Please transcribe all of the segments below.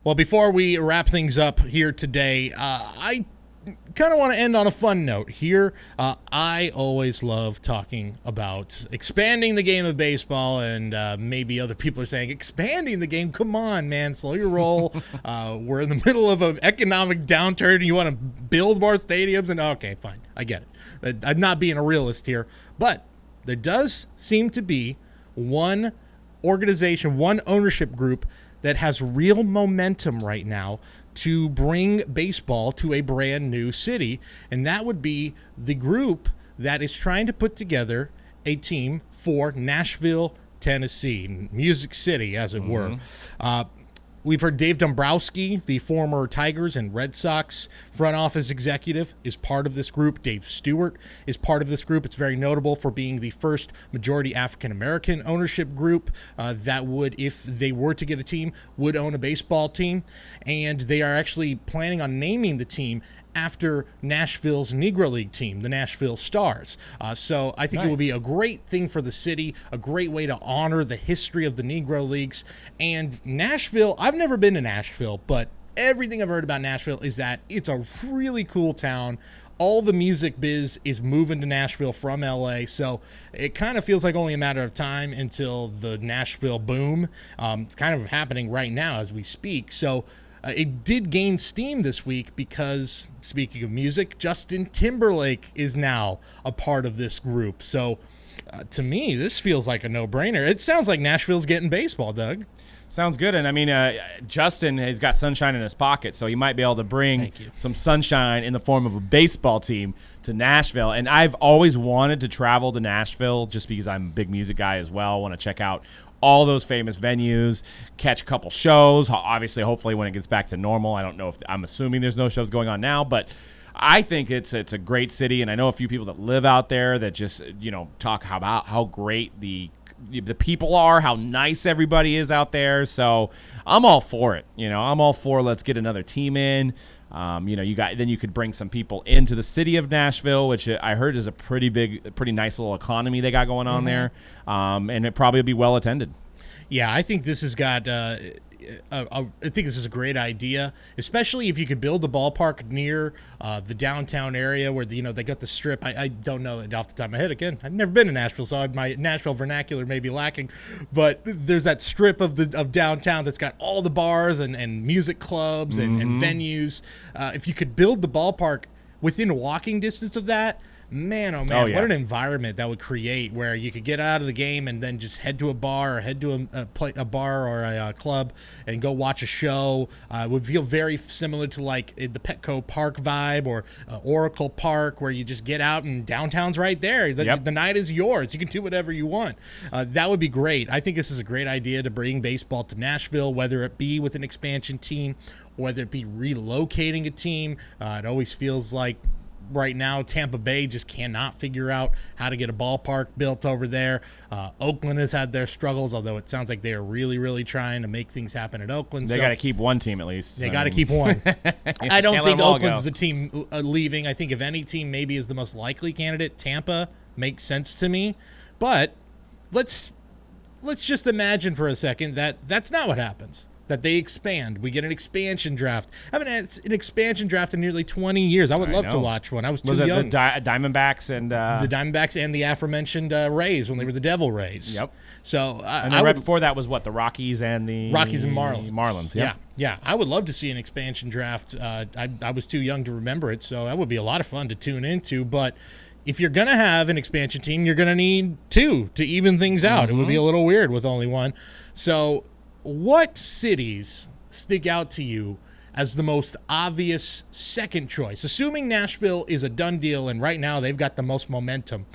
Well, before we wrap things up here today, I kind of want to end on a fun note here. I always love talking about expanding the game of baseball, and maybe other people are saying, expanding the game? Come on, man, slow your roll. We're in the middle of an economic downturn. You want to build more stadiums? And okay, fine, I get it. I'm not being a realist here, but there does seem to be one organization, one ownership group that has real momentum right now to bring baseball to a brand new city, and that would be the group that is trying to put together a team for Nashville, Tennessee, Music City, as it were. We've heard Dave Dombrowski, the former Tigers and Red Sox front office executive, is part of this group. Dave Stewart is part of this group. It's very notable for being the first majority African-American ownership group that would, if they were to get a team, would own a baseball team. And they are actually planning on naming the team after Nashville's Negro League team, the Nashville Stars. So I think it would be a great thing for the city, a great way to honor the history of the Negro Leagues. And Nashville, I've never been to Nashville, but everything I've heard about Nashville is that it's a really cool town. All the music biz is moving to Nashville from LA, so it kind of feels like only a matter of time until the Nashville boom. It's kind of happening right now as we speak. So it did gain steam this week because, speaking of music, Justin Timberlake is now a part of this group. So to me, this feels like a no-brainer. It sounds like Nashville's getting baseball, Doug. Sounds good. And I mean, Justin has got sunshine in his pocket, so he might be able to bring some sunshine in the form of a baseball team to Nashville. And I've always wanted to travel to Nashville just because I'm a big music guy as well. I want to check out all those famous venues, catch a couple shows. Obviously, hopefully when it gets back to normal. I don't know if I'm assuming there's no shows going on now, but I think it's a great city, and I know a few people that live out there that just, talk about how great the people are, how nice everybody is out there. So I'm all for it. I'm all for let's get another team in. You could bring some people into the city of Nashville, which I heard is a pretty nice little economy they got going on there, and it probably will be well attended. Yeah, I think this has got. I think this is a great idea, especially if you could build the ballpark near the downtown area where they got the strip. I don't know it off the top of my head. Again, I've never been to Nashville, so my Nashville vernacular may be lacking. But there's that strip of downtown that's got all the bars and music clubs and venues. If you could build the ballpark within walking distance of that, man, oh man, what an environment that would create where you could get out of the game and then just head to a bar or head to a bar or a club and go watch a show. It would feel very similar to like the Petco Park vibe or Oracle Park, where you just get out and downtown's right there. The night is yours. You can do whatever you want. That would be great. I think this is a great idea to bring baseball to Nashville, whether it be with an expansion team, whether it be relocating a team. It always feels like right now Tampa Bay just cannot figure out how to get a ballpark built over there. Oakland has had their struggles, although it sounds like they are really, really trying to make things happen at Oakland. They got to keep one team at least. They got to keep one. I don't think Oakland's the team leaving. I think if any team maybe is the most likely candidate, Tampa makes sense to me. But let's just imagine for a second that that's not what happens. That they expand. We get an expansion draft. I haven't had an expansion draft in nearly 20 years. I would love to watch one. I was too young. The Diamondbacks and the Diamondbacks and the aforementioned Rays when they were the Devil Rays. Yep. So and then right before that was what, the Rockies and Marlins. Marlins. Yeah. I would love to see an expansion draft. I was too young to remember it, so that would be a lot of fun to tune into. But if you're going to have an expansion team, you're going to need two to even things out. It would be a little weird with only one. So what cities stick out to you as the most obvious second choice? Assuming Nashville is a done deal and right now they've got the most momentum,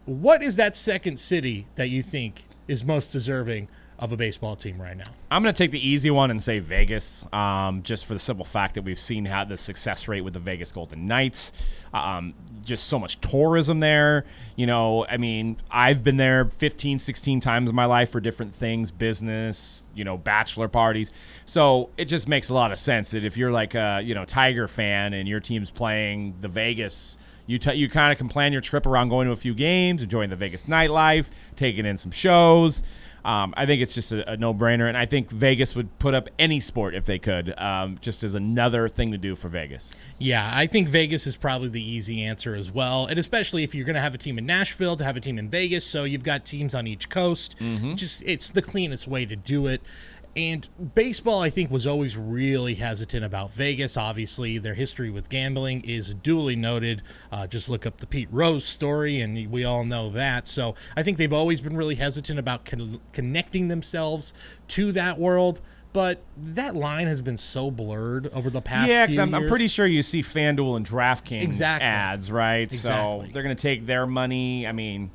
what is that second city that you think is most deserving of a baseball team right now? I'm going to take the easy one and say Vegas, just for the simple fact that we've seen how the success rate with the Vegas Golden Knights, just so much tourism there. I mean, I've been there 15, 16 times in my life for different things, business, bachelor parties. So it just makes a lot of sense that if you're like a, Tiger fan and your team's playing the Vegas, you kind of can plan your trip around going to a few games, enjoying the Vegas nightlife, taking in some shows. I think it's just a no-brainer, and I think Vegas would put up any sport if they could, just as another thing to do for Vegas. Yeah, I think Vegas is probably the easy answer as well, and especially if you're going to have a team in Nashville, to have a team in Vegas, so you've got teams on each coast. It's the cleanest way to do it. And baseball, I think, was always really hesitant about Vegas. Obviously, their history with gambling is duly noted. Just look up the Pete Rose story, and we all know that. So I think they've always been really hesitant about connecting themselves to that world. But that line has been so blurred over the past few years. I'm pretty sure you see FanDuel and DraftKings ads, right? Exactly. So they're going to take their money. I mean,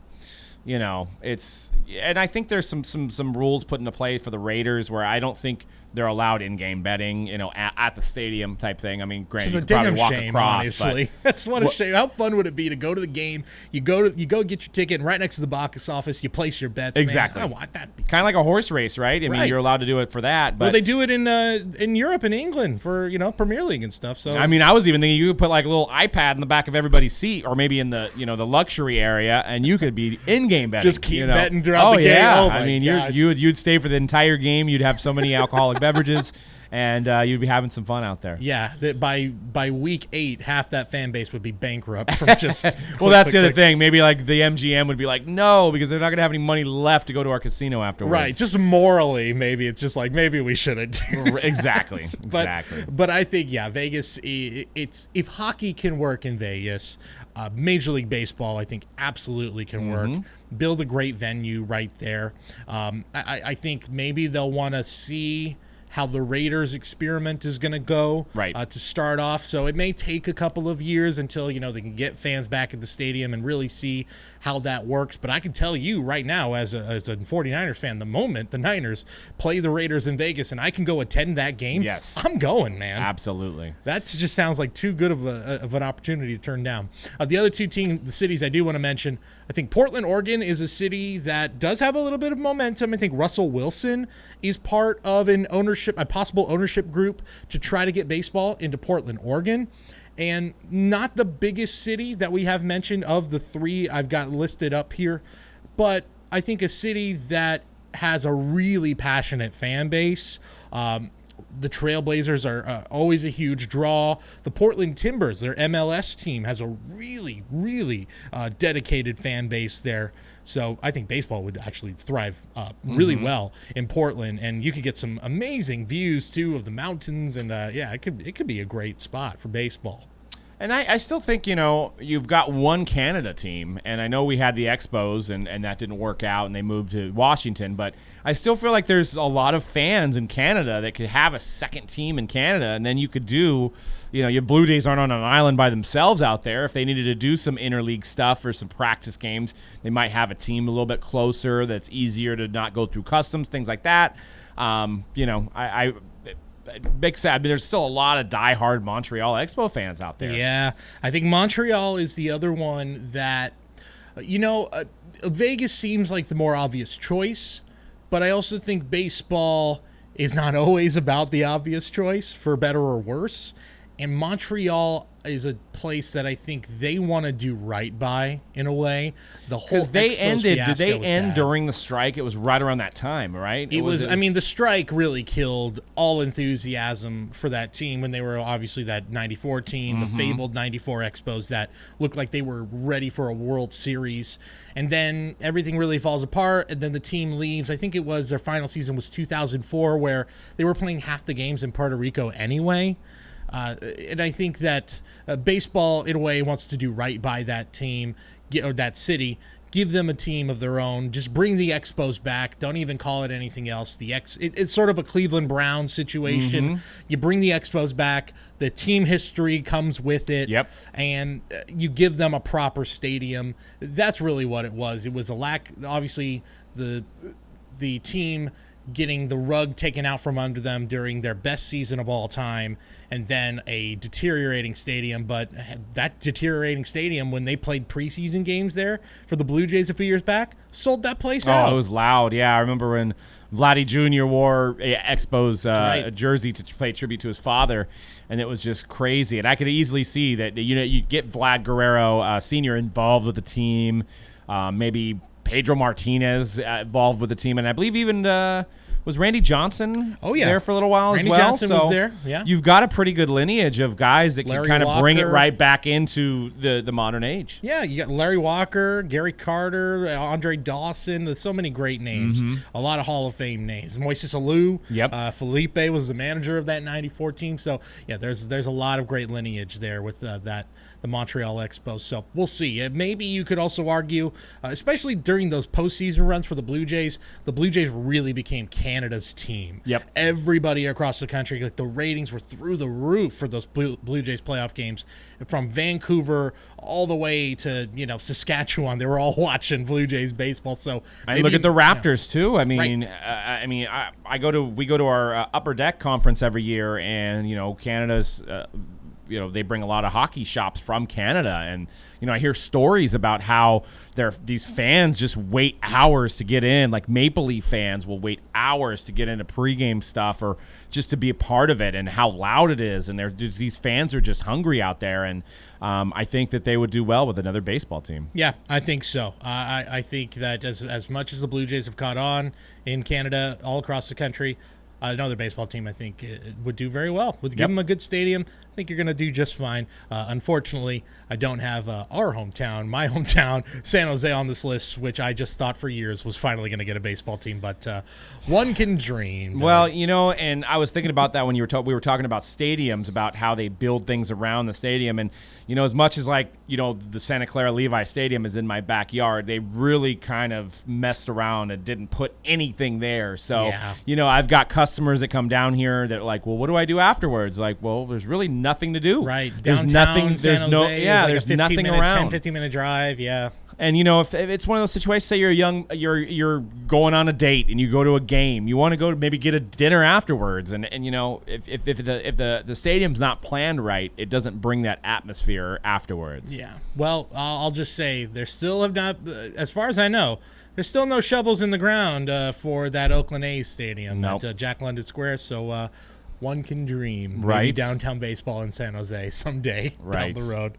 and I think there's some rules put into play for the Raiders where I don't think they're allowed in-game betting, at the stadium type thing. I mean, granted, you could probably walk across. Honestly. That's what a shame. How fun would it be to go to the game? You go get your ticket, and right next to the box office, you place your bets. Exactly. Man, I want that. Kind of like a horse race, right? I mean, you're allowed to do it for that. But well, they do it in Europe and England for Premier League and stuff. So I mean, I was even thinking you could put like a little iPad in the back of everybody's seat, or maybe in the the luxury area, and you could be in-game betting. Just keep betting throughout the game. Yeah. Oh, I mean, you'd stay for the entire game. You'd have so many alcoholic beverages. And you'd be having some fun out there. Yeah, by week 8, half that fan base would be bankrupt from just. Well, that's the other thing. Maybe like the MGM would be like, no, because they're not going to have any money left to go to our casino afterwards. Right, just morally, maybe it's just like maybe we shouldn't. Exactly. But I think Vegas. It's if hockey can work in Vegas, Major League Baseball I think absolutely can work. Build a great venue right there. I think maybe they'll want to see how the Raiders experiment is going to go to start off. So it may take a couple of years until, they can get fans back at the stadium and really see how that works. But I can tell you right now as a 49ers fan, the moment the Niners play the Raiders in Vegas and I can go attend that game, yes, I'm going, man. Absolutely. That just sounds like too good of an opportunity to turn down. The other two the cities I do want to mention, I think Portland, Oregon is a city that does have a little bit of momentum. I think Russell Wilson is part of a possible ownership group to try to get baseball into Portland, Oregon. And not the biggest city that we have mentioned of the 3 I've got listed up here, but I think a city that has a really passionate fan base. The Trailblazers are always a huge draw. The Portland Timbers, their MLS team, has a really, really dedicated fan base there. So I think baseball would actually thrive really well in Portland, and you could get some amazing views too of the mountains, and it could be a great spot for baseball. And I still think, you've got one Canada team, and I know we had the Expos, and that didn't work out, and they moved to Washington, but I still feel like there's a lot of fans in Canada that could have a second team in Canada, and then you could do, your Blue Jays aren't on an island by themselves out there. If they needed to do some interleague stuff or some practice games, they might have a team a little bit closer that's easier to not go through customs, things like that. Big sad, but there's still a lot of diehard Montreal Expo fans out there. Yeah, I think Montreal is the other one that, Vegas seems like the more obvious choice, but I also think baseball is not always about the obvious choice, for better or worse. And Montreal is a place that I think they want to do right by in a way. The whole Did they end during the strike? It was right around that time, right? It was. I mean, the strike really killed all enthusiasm for that team when they were obviously that 94 team, the fabled 94 Expos that looked like they were ready for a World Series. And then everything really falls apart, and then the team leaves. I think it was their final season was 2004, where they were playing half the games in Puerto Rico anyway. And I think that baseball, in a way, wants to do right by that team or that city. Give them a team of their own. Just bring the Expos back. Don't even call it anything else. It's sort of a Cleveland Browns situation. You bring the Expos back. The team history comes with it. Yep. And you give them a proper stadium. That's really what it was. It was a lack. Obviously, the team getting the rug taken out from under them during their best season of all time, and then a deteriorating stadium. But that deteriorating stadium, when they played preseason games there for the Blue Jays a few years back, sold that place out. Oh, it was loud. Yeah, I remember when Vladdy Jr. wore a Expos a jersey to pay tribute to his father, and it was just crazy. And I could easily see that, you get Vlad Guerrero Sr. involved with the team, maybe Pedro Martinez involved with the team, and I believe even was Randy Johnson there for a little while Randy as well. Johnson was there. Yeah. You've got a pretty good lineage of guys that Larry can kind of bring it Walker. right back into the modern age. Yeah, you got Larry Walker, Gary Carter, Andre Dawson. There's so many great names. A lot of Hall of Fame names. Moises Alou. Yep. Felipe was the manager of that '94 team. So yeah, there's a lot of great lineage there with the Montreal Expos. So we'll see. Maybe you could also argue, especially during those postseason runs for the Blue Jays really became Canada's team. Yep. Everybody across the country, like the ratings were through the roof for those Blue Jays playoff games, from Vancouver all the way to Saskatchewan. They were all watching Blue Jays baseball. So and look at the Raptors too. I mean, we go to our Upper Deck conference every year, and Canada's. They bring a lot of hockey shops from Canada, and I hear stories about how these fans just wait hours to get in. Like Maple Leaf fans will wait hours to get into pregame stuff or just to be a part of it, and how loud it is. And these fans are just hungry out there, and I think that they would do well with another baseball team. Yeah, I think so. I think that as much as the Blue Jays have caught on in Canada, all across the country, another baseball team, I think, would do very well. Would give them a good stadium. I think you're going to do just fine. Unfortunately, I don't have my hometown, San Jose, on this list, which I just thought for years was finally going to get a baseball team. But one can dream. Well, and I was thinking about that when we were talking about stadiums, about how they build things around the stadium. And, as much as the Santa Clara Levi Stadium is in my backyard, they really kind of messed around and didn't put anything there. So, I've got customers that come down here that are like, well, what do I do afterwards? Like, well, there's really nothing to do. Right. There's Downtown nothing. San There's Jose there's nothing around. 10-15-minute drive. Yeah. And if it's one of those situations, say you're going on a date and you go to a game, you want to go to maybe get a dinner afterwards, and if the stadium's not planned right, it doesn't bring that atmosphere afterwards. Yeah. Well, I'll just say there still have not, as far as I know, there's still no shovels in the ground for that Oakland A's stadium at Jack London Square. So one can dream. Right. Maybe downtown baseball in San Jose someday down the road.